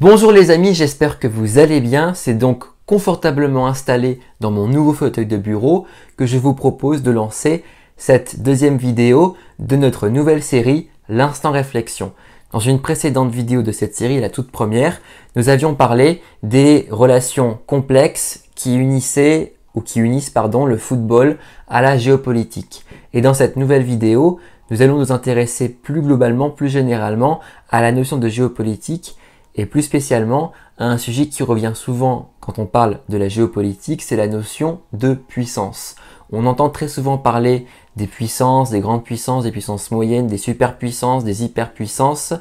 Bonjour les amis, j'espère que vous allez bien. C'est donc confortablement installé dans mon nouveau fauteuil de bureau que je vous propose de lancer cette deuxième vidéo de notre nouvelle série, l'Instant Réflexion. Dans une précédente vidéo de cette série, la toute première, nous avions parlé des relations complexes qui unissent le football à la géopolitique. Et dans cette nouvelle vidéo, nous allons nous intéresser plus globalement, plus généralement à la notion de géopolitique et plus spécialement à un sujet qui revient souvent quand on parle de la géopolitique, c'est la notion de puissance. On entend très souvent parler des puissances, des grandes puissances, des puissances moyennes, des superpuissances, des hyperpuissances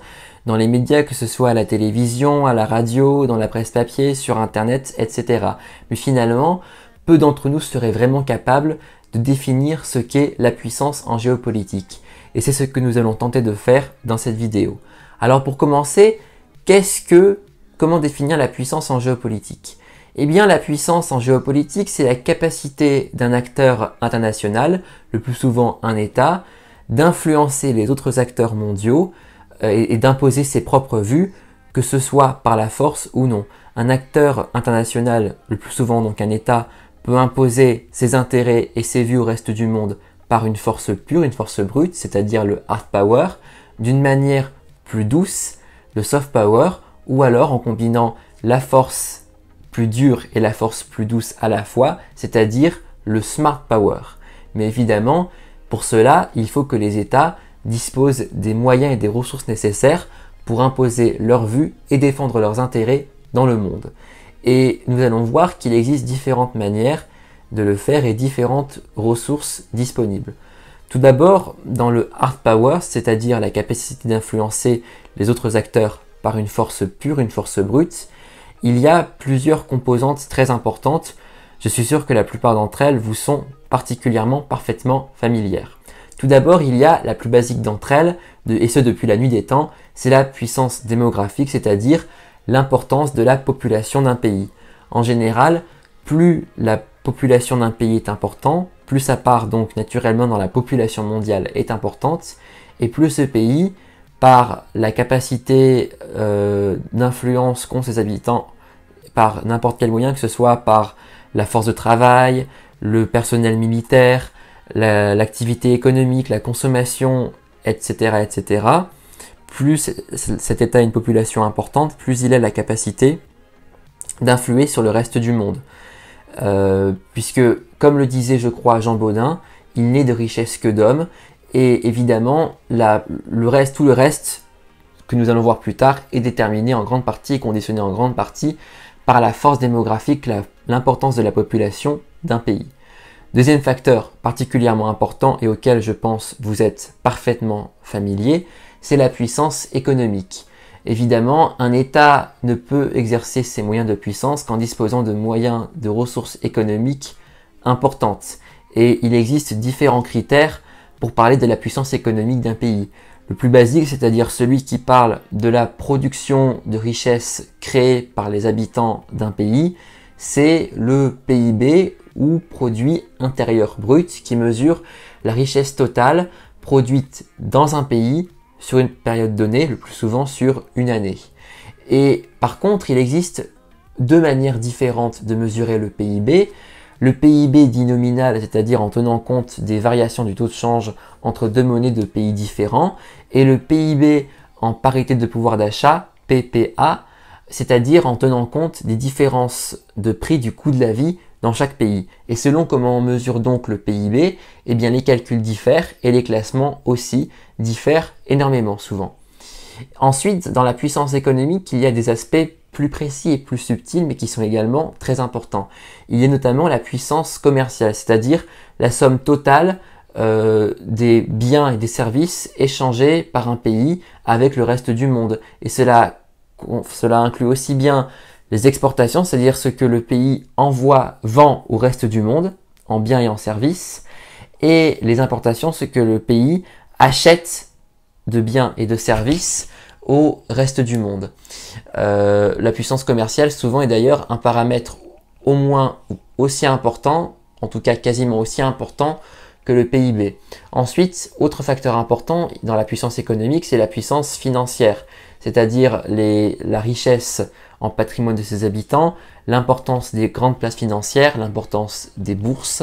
dans les médias, que ce soit à la télévision, à la radio, dans la presse papier, sur internet, etc. Mais finalement, peu d'entre nous seraient vraiment capables de définir ce qu'est la puissance en géopolitique. Et c'est ce que nous allons tenter de faire dans cette vidéo. Alors pour commencer, comment définir la puissance en géopolitique? Eh bien, la puissance en géopolitique, c'est la capacité d'un acteur international, le plus souvent un État, d'influencer les autres acteurs mondiaux et d'imposer ses propres vues, que ce soit par la force ou non. Un acteur international, le plus souvent donc un État, peut imposer ses intérêts et ses vues au reste du monde par une force pure, une force brute, c'est-à-dire le hard power, d'une manière plus douce, le soft power, ou alors en combinant la force plus dure et la force plus douce à la fois, c'est-à-dire le smart power. Mais évidemment, pour cela, il faut que les États disposent des moyens et des ressources nécessaires pour imposer leurs vues et défendre leurs intérêts dans le monde. Et nous allons voir qu'il existe différentes manières de le faire et différentes ressources disponibles. Tout d'abord, dans le hard power, c'est-à-dire la capacité d'influencer les autres acteurs par une force pure, une force brute, il y a plusieurs composantes très importantes. Je suis sûr que la plupart d'entre elles vous sont parfaitement familières. Tout d'abord, il y a la plus basique d'entre elles, et ce depuis la nuit des temps, c'est la puissance démographique, c'est-à-dire l'importance de la population d'un pays. En général, plus la population d'un pays est importante, plus sa part donc naturellement dans la population mondiale est importante, et plus ce pays, par la capacité d'influence qu'ont ses habitants, par n'importe quel moyen, que ce soit par la force de travail, le personnel militaire, l'activité économique, la consommation, etc., plus cet État a une population importante, plus il a la capacité d'influer sur le reste du monde. Puisque, comme le disait, je crois, Jean Bodin, il n'est de richesse que d'hommes, et évidemment, tout le reste que nous allons voir plus tard est déterminé en grande partie et conditionné en grande partie par la force démographique, l'importance de la population d'un pays. Deuxième facteur particulièrement important et auquel je pense vous êtes parfaitement familier, c'est la puissance économique. Évidemment, un État ne peut exercer ses moyens de puissance qu'en disposant de moyens de ressources économiques importantes. Et il existe différents critères pour parler de la puissance économique d'un pays. Le plus basique, c'est-à-dire celui qui parle de la production de richesses créées par les habitants d'un pays, c'est le PIB ou produit intérieur brut qui mesure la richesse totale produite dans un pays sur une période donnée, le plus souvent sur une année. Et par contre, il existe deux manières différentes de mesurer le PIB. Le PIB dit nominal, c'est-à-dire en tenant compte des variations du taux de change entre deux monnaies de pays différents, et le PIB en parité de pouvoir d'achat, PPA, c'est-à-dire en tenant compte des différences de prix du coût de la vie dans chaque pays. Et selon comment on mesure donc le PIB, eh bien les calculs diffèrent et les classements aussi diffèrent énormément souvent. Ensuite, dans la puissance économique, il y a des aspects plus précis et plus subtils, mais qui sont également très importants. Il y a notamment la puissance commerciale, c'est-à-dire la somme totale des biens et des services échangés par un pays avec le reste du monde. Et cela inclut aussi bien les exportations, c'est-à-dire ce que le pays vend au reste du monde, en biens et en services, et les importations, ce que le pays achète de biens et de services au reste du monde. La puissance commerciale souvent est d'ailleurs un paramètre au moins aussi important, en tout cas quasiment aussi important que le PIB. Ensuite, autre facteur important dans la puissance économique, c'est la puissance financière, c'est-à-dire la richesse en patrimoine de ses habitants, l'importance des grandes places financières, l'importance des bourses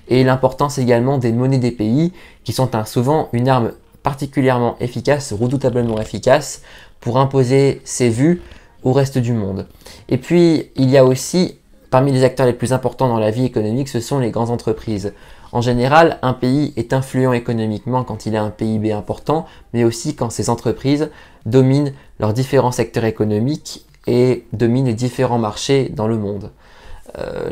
et l'importance également des monnaies des pays qui sont souvent une arme particulièrement efficace, redoutablement efficace pour imposer ses vues au reste du monde. Et puis, il y a aussi, parmi les acteurs les plus importants dans la vie économique, ce sont les grandes entreprises. En général, un pays est influent économiquement quand il a un PIB important, mais aussi quand ses entreprises dominent leurs différents secteurs économiques et dominent les différents marchés dans le monde.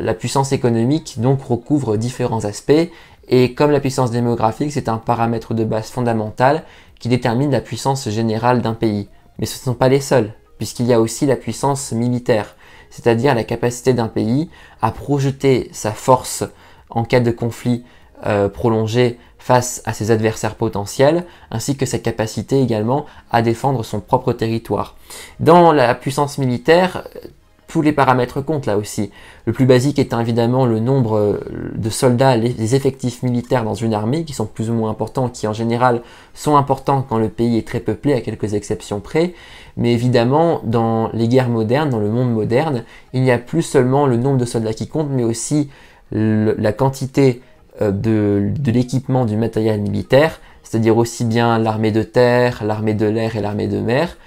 La puissance économique donc recouvre différents aspects et comme la puissance démographique, c'est un paramètre de base fondamental qui détermine la puissance générale d'un pays. Mais ce ne sont pas les seuls, puisqu'il y a aussi la puissance militaire, c'est-à-dire la capacité d'un pays à projeter sa force en cas de conflit prolongé face à ses adversaires potentiels, ainsi que sa capacité également à défendre son propre territoire. Dans la puissance militaire, tous les paramètres comptent là aussi. Le plus basique étant évidemment le nombre de soldats, les effectifs militaires dans une armée, qui sont plus ou moins importants, qui en général sont importants quand le pays est très peuplé, à quelques exceptions près. Mais évidemment, dans les guerres modernes, dans le monde moderne, il n'y a plus seulement le nombre de soldats qui compte, mais aussi la quantité de l'équipement du matériel militaire, c'est-à-dire aussi bien l'armée de terre, l'armée de l'air et l'armée de mer,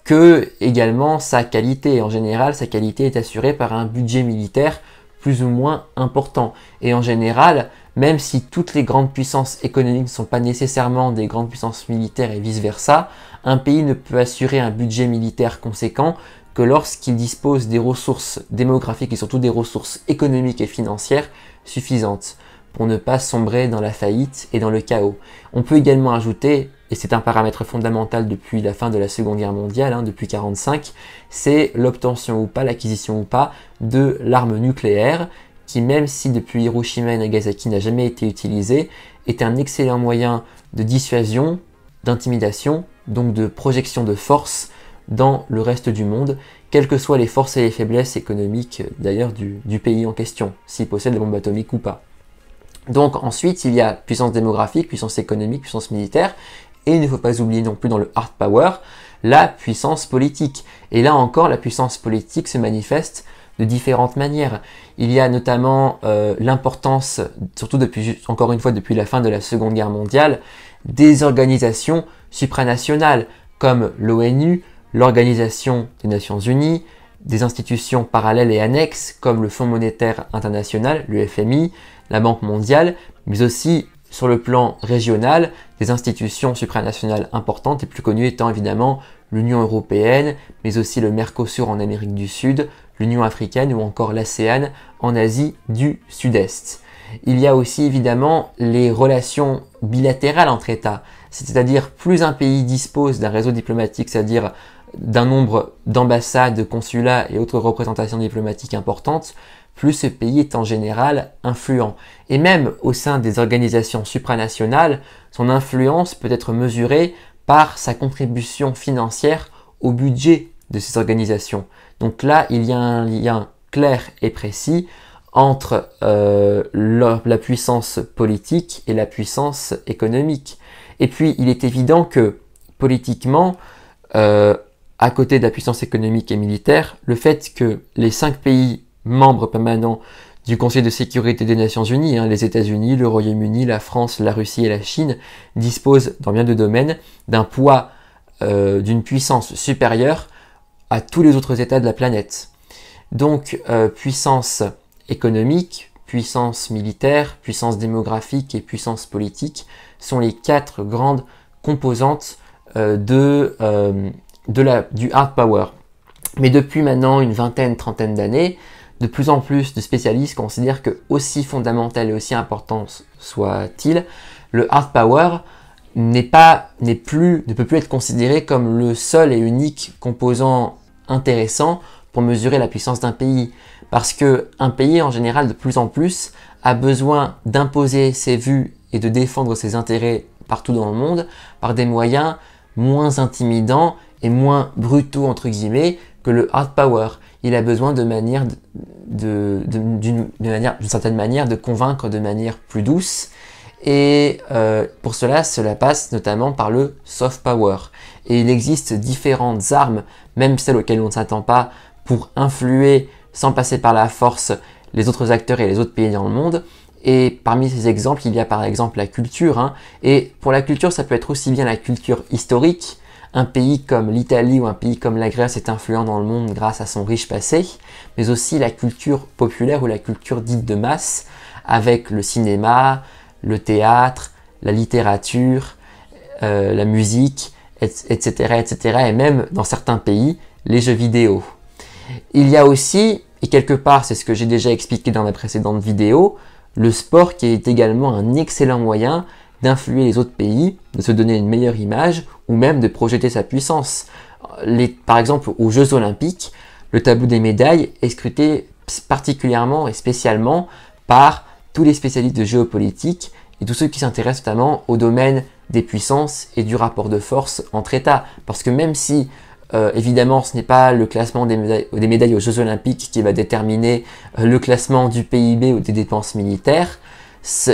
que également sa qualité. En général, sa qualité est assurée par un budget militaire plus ou moins important. Et en général, même si toutes les grandes puissances économiques ne sont pas nécessairement des grandes puissances militaires et vice-versa, un pays ne peut assurer un budget militaire conséquent que lorsqu'il dispose des ressources démographiques et surtout des ressources économiques et financières suffisantes pour ne pas sombrer dans la faillite et dans le chaos. On peut également ajouter, et c'est un paramètre fondamental depuis la fin de la Seconde Guerre mondiale, depuis 1945, c'est l'obtention ou pas, l'acquisition ou pas de l'arme nucléaire, qui même si depuis Hiroshima et Nagasaki n'a jamais été utilisée, est un excellent moyen de dissuasion, d'intimidation, donc de projection de force dans le reste du monde, quelles que soient les forces et les faiblesses économiques d'ailleurs du pays en question, s'il possède la bombe atomique ou pas. Donc ensuite, il y a puissance démographique, puissance économique, puissance militaire, et il ne faut pas oublier non plus dans le hard power, la puissance politique. Et là encore, la puissance politique se manifeste de différentes manières. Il y a notamment l'importance, surtout encore une fois depuis la fin de la Seconde Guerre mondiale, des organisations supranationales comme l'ONU, l'Organisation des Nations Unies, des institutions parallèles et annexes comme le Fonds monétaire international, le FMI, la Banque mondiale, mais aussi sur le plan régional, des institutions supranationales importantes, les plus connues étant évidemment l'Union européenne, mais aussi le Mercosur en Amérique du Sud, l'Union africaine ou encore l'ASEAN en Asie du Sud-Est. Il y a aussi évidemment les relations bilatérales entre États, c'est-à-dire plus un pays dispose d'un réseau diplomatique, c'est-à-dire d'un nombre d'ambassades, de consulats et autres représentations diplomatiques importantes, plus ce pays est en général influent. Et même au sein des organisations supranationales, son influence peut être mesurée par sa contribution financière au budget de ces organisations. Donc là, il y a un lien clair et précis entre la puissance politique et la puissance économique. Et puis, il est évident que politiquement, à côté de la puissance économique et militaire, le fait que les 5 pays membres permanents du Conseil de sécurité des Nations Unies, les États-Unis, le Royaume-Uni, la France, la Russie et la Chine, disposent dans bien de domaines d'un poids, d'une puissance supérieure à tous les autres États de la planète. Donc, puissance économique, puissance militaire, puissance démographique et puissance politique sont les 4 grandes composantes du hard power. Mais depuis maintenant une vingtaine, trentaine d'années, de plus en plus de spécialistes considèrent que, aussi fondamental et aussi important soit-il, le hard power ne peut plus être considéré comme le seul et unique composant intéressant pour mesurer la puissance d'un pays. Parce qu'un pays, en général, de plus en plus, a besoin d'imposer ses vues et de défendre ses intérêts partout dans le monde par des moyens moins intimidants et moins brutaux, entre guillemets, que le hard power. Il a besoin d'une certaine manière de convaincre de manière plus douce Et pour cela passe notamment par le soft power. Et il existe différentes armes, même celles auxquelles on ne s'attend pas, pour influer sans passer par la force les autres acteurs et les autres pays dans le monde. Et parmi ces exemples, il y a par exemple la culture, hein. Et pour la culture, ça peut être aussi bien la culture historique. Un pays comme l'Italie ou un pays comme la Grèce est influent dans le monde grâce à son riche passé, mais aussi la culture populaire ou la culture dite de masse, avec le cinéma, le théâtre, la littérature, la musique, etc., etc., et même dans certains pays, les jeux vidéo. Il y a aussi, et quelque part c'est ce que j'ai déjà expliqué dans ma précédente vidéo, le sport qui est également un excellent moyen d'influer les autres pays, de se donner une meilleure image ou même de projeter sa puissance. Par exemple, aux Jeux Olympiques, le tableau des médailles est scruté particulièrement et spécialement par tous les spécialistes de géopolitique et tous ceux qui s'intéressent notamment au domaine des puissances et du rapport de force entre États. Parce que même si, évidemment, ce n'est pas le classement des médailles aux Jeux Olympiques qui va déterminer le classement du PIB ou des dépenses militaires,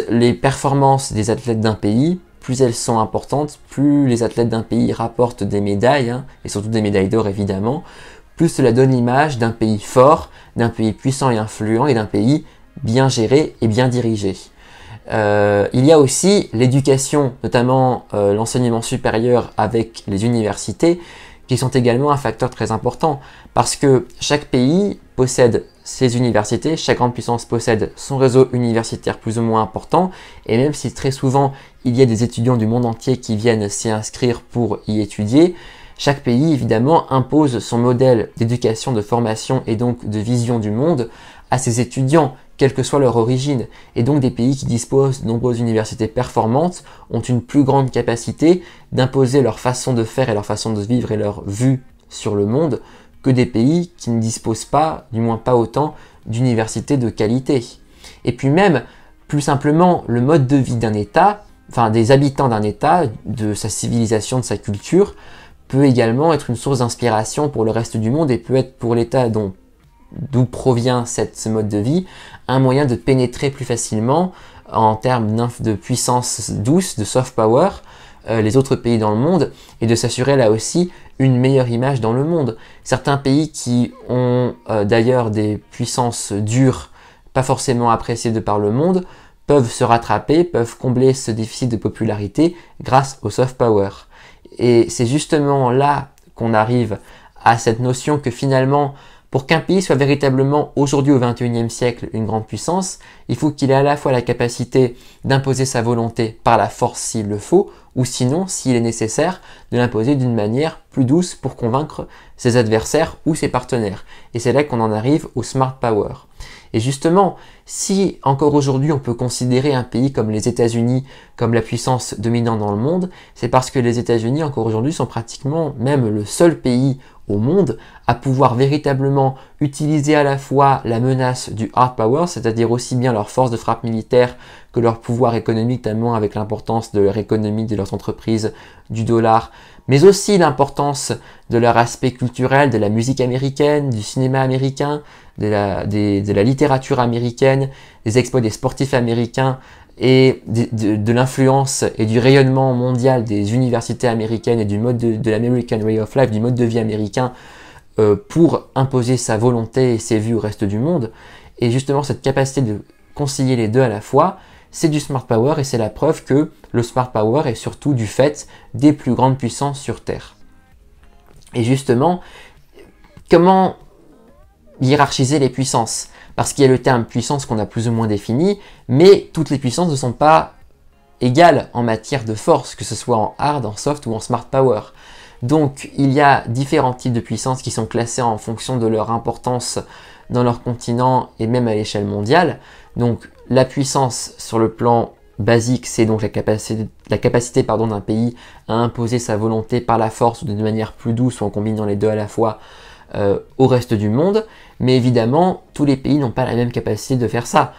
les performances des athlètes d'un pays, plus elles sont importantes, plus les athlètes d'un pays rapportent des médailles, hein, et surtout des médailles d'or évidemment, plus cela donne l'image d'un pays fort, d'un pays puissant et influent, et d'un pays bien géré et bien dirigé. Il y a aussi l'éducation, notamment l'enseignement supérieur avec les universités, qui sont également un facteur très important, parce que chaque pays possède ses universités, chaque grande puissance possède son réseau universitaire plus ou moins important, et même si très souvent il y a des étudiants du monde entier qui viennent s'y inscrire pour y étudier, chaque pays évidemment impose son modèle d'éducation, de formation et donc de vision du monde à ses étudiants, quelle que soit leur origine. Et donc des pays qui disposent de nombreuses universités performantes ont une plus grande capacité d'imposer leur façon de faire et leur façon de vivre et leur vue sur le monde que des pays qui ne disposent pas, du moins pas autant, d'universités de qualité. Et puis même, plus simplement, le mode de vie d'un État, enfin des habitants d'un État, de sa civilisation, de sa culture, peut également être une source d'inspiration pour le reste du monde et peut être pour l'État d'où provient ce mode de vie, un moyen de pénétrer plus facilement en termes de puissance douce, de soft power, les autres pays dans le monde et de s'assurer là aussi une meilleure image dans le monde. Certains pays qui ont d'ailleurs des puissances dures, pas forcément appréciées de par le monde, peuvent se rattraper, peuvent combler ce déficit de popularité grâce au soft power. Et c'est justement là qu'on arrive à cette notion que finalement, pour qu'un pays soit véritablement aujourd'hui au XXIe siècle une grande puissance, il faut qu'il ait à la fois la capacité d'imposer sa volonté par la force s'il le faut, ou sinon, s'il est nécessaire, de l'imposer d'une manière plus douce pour convaincre ses adversaires ou ses partenaires. Et c'est là qu'on en arrive au smart power. Et justement, si encore aujourd'hui on peut considérer un pays comme les États-Unis comme la puissance dominante dans le monde, c'est parce que les États-Unis encore aujourd'hui sont pratiquement même le seul pays au monde à pouvoir véritablement utiliser à la fois la menace du hard power, c'est-à-dire aussi bien leur force de frappe militaire que leur pouvoir économique, tellement avec l'importance de leur économie, de leurs entreprises, du dollar, mais aussi l'importance de leur aspect culturel, de la musique américaine, du cinéma américain, de la littérature américaine, des exploits des sportifs américains et de l'influence et du rayonnement mondial des universités américaines et du mode de l'American Way of Life, du mode de vie américain pour imposer sa volonté et ses vues au reste du monde. Et justement, cette capacité de concilier les deux à la fois, c'est du smart power et c'est la preuve que le smart power est surtout du fait des plus grandes puissances sur Terre. Et justement, comment hiérarchiser les puissances? Parce qu'il y a le terme puissance qu'on a plus ou moins défini, mais toutes les puissances ne sont pas égales en matière de force, que ce soit en hard, en soft ou en smart power. Donc il y a différents types de puissances qui sont classées en fonction de leur importance dans leur continent et même à l'échelle mondiale. Donc la puissance sur le plan basique, c'est donc la capacité d'un pays à imposer sa volonté par la force ou d'une manière plus douce ou en combinant les deux à la fois au reste du monde. Mais évidemment, tous les pays n'ont pas la même capacité de faire ça.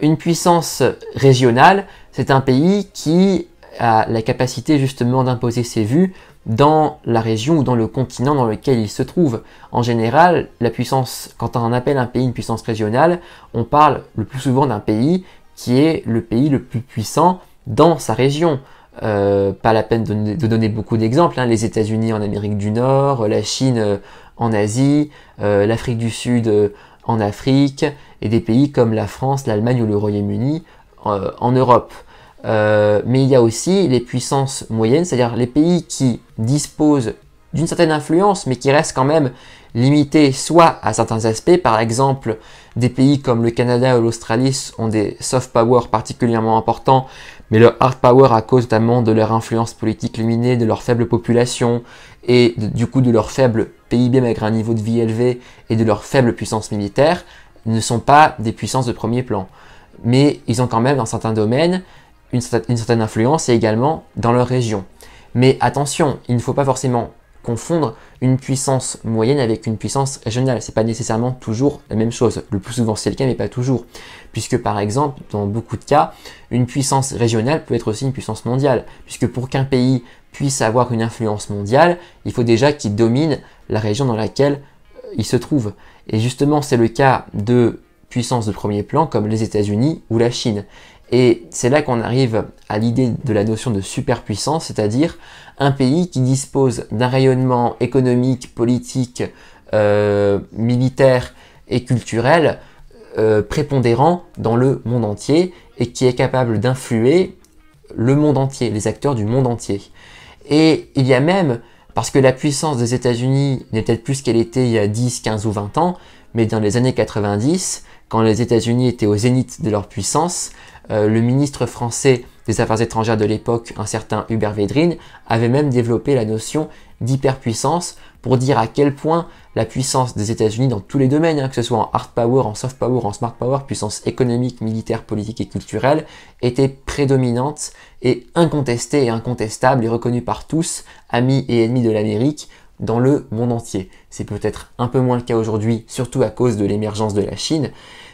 Une puissance régionale, c'est un pays qui a la capacité justement d'imposer ses vues dans la région ou dans le continent dans lequel il se trouve. En général, la puissance, quand on appelle un pays une puissance régionale, on parle le plus souvent d'un pays qui est le pays le plus puissant dans sa région. Pas la peine de donner beaucoup d'exemples, hein. Les États-Unis en Amérique du Nord, la Chine en Asie, l'Afrique du Sud en Afrique, et des pays comme la France, l'Allemagne ou le Royaume-Uni en Europe. Mais il y a aussi les puissances moyennes, c'est-à-dire les pays qui disposent d'une certaine influence, mais qui restent quand même limités soit à certains aspects, par exemple des pays comme le Canada ou l'Australie ont des soft power particulièrement importants, mais leur hard power à cause notamment de leur influence politique limitée, de leur faible population et du coup de leur faible PIB malgré un niveau de vie élevé et de leur faible puissance militaire, ne sont pas des puissances de premier plan. Mais ils ont quand même dans certains domaines une certaine influence et également dans leur région. Mais attention, il ne faut pas forcément confondre une puissance moyenne avec une puissance régionale. C'est pas nécessairement toujours la même chose. Le plus souvent c'est le cas, mais pas toujours. Puisque par exemple, dans beaucoup de cas, une puissance régionale peut être aussi une puissance mondiale. Puisque pour qu'un pays puisse avoir une influence mondiale, il faut déjà qu'il domine la région dans laquelle il se trouve. Et justement, c'est le cas de puissances de premier plan comme les États-Unis ou la Chine. Et c'est là qu'on arrive à l'idée de la notion de superpuissance, c'est-à-dire un pays qui dispose d'un rayonnement économique, politique, militaire et culturel prépondérant dans le monde entier et qui est capable d'influer le monde entier, les acteurs du monde entier. Et il y a même, parce que la puissance des États-Unis n'est peut-être plus ce qu'elle était il y a 10, 15 ou 20 ans, mais dans les années 90, quand les États-Unis étaient au zénith de leur puissance, le ministre français des Affaires étrangères de l'époque, un certain Hubert Védrine, avait même développé la notion d'hyperpuissance pour dire à quel point la puissance des États-Unis dans tous les domaines, hein, que ce soit en hard power, en soft power, en smart power, puissance économique, militaire, politique et culturelle, était prédominante et incontestée et incontestable et reconnue par tous, amis et ennemis de l'Amérique, dans le monde entier. C'est peut-être un peu moins le cas aujourd'hui, surtout à cause de l'émergence de la Chine,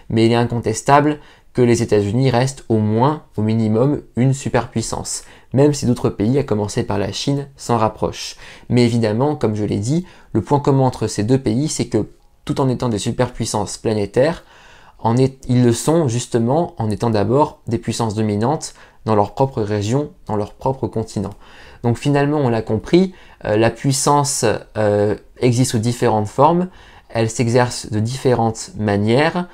mais il est incontestable que les États-Unis restent au moins, au minimum, une superpuissance, même si d'autres pays, à commencer par la Chine, s'en rapprochent. Mais évidemment, comme je l'ai dit, le point commun entre ces deux pays, c'est que tout en étant des superpuissances planétaires, ils le sont justement en étant d'abord des puissances dominantes dans leur propre région, dans leur propre continent. Donc finalement, on l'a compris, la puissance existe sous différentes formes, elle s'exerce de différentes manières,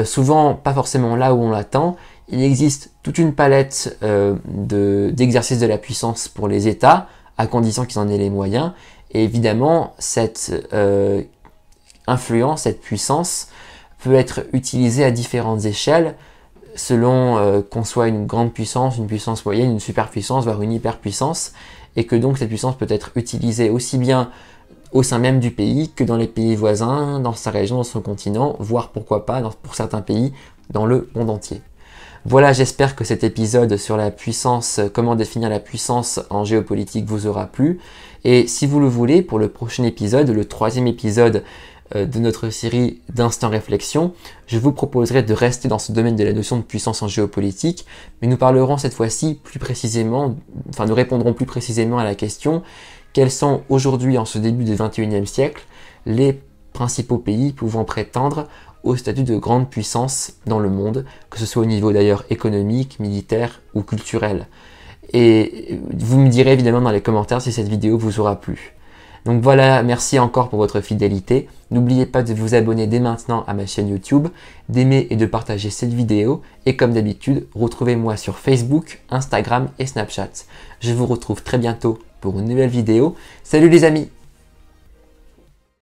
souvent pas forcément là où on l'attend. Il existe toute une palette d'exercices de la puissance pour les États, à condition qu'ils en aient les moyens. Et évidemment, cette influence, cette puissance peut être utilisée à différentes échelles, selon qu'on soit une grande puissance, une puissance moyenne, une superpuissance, voire une hyperpuissance, et que donc cette puissance peut être utilisée aussi bien au sein même du pays que dans les pays voisins, dans sa région, dans son continent, voire pourquoi pas, pour certains pays, dans le monde entier. Voilà, j'espère que cet épisode sur la puissance, comment définir la puissance en géopolitique vous aura plu. Et si vous le voulez, pour le prochain épisode, le 3e épisode de notre série d'Instant Réflexion, je vous proposerai de rester dans ce domaine de la notion de puissance en géopolitique, mais nous parlerons cette fois-ci plus précisément, enfin nous répondrons plus précisément à la question: quels sont aujourd'hui, en ce début du XXIe siècle, les principaux pays pouvant prétendre au statut de grande puissance dans le monde, que ce soit au niveau d'ailleurs économique, militaire ou culturel. Et vous me direz évidemment dans les commentaires si cette vidéo vous aura plu. Donc voilà, merci encore pour votre fidélité. N'oubliez pas de vous abonner dès maintenant à ma chaîne YouTube, d'aimer et de partager cette vidéo. Et comme d'habitude, retrouvez-moi sur Facebook, Instagram et Snapchat. Je vous retrouve très bientôt pour une nouvelle vidéo. Salut les amis!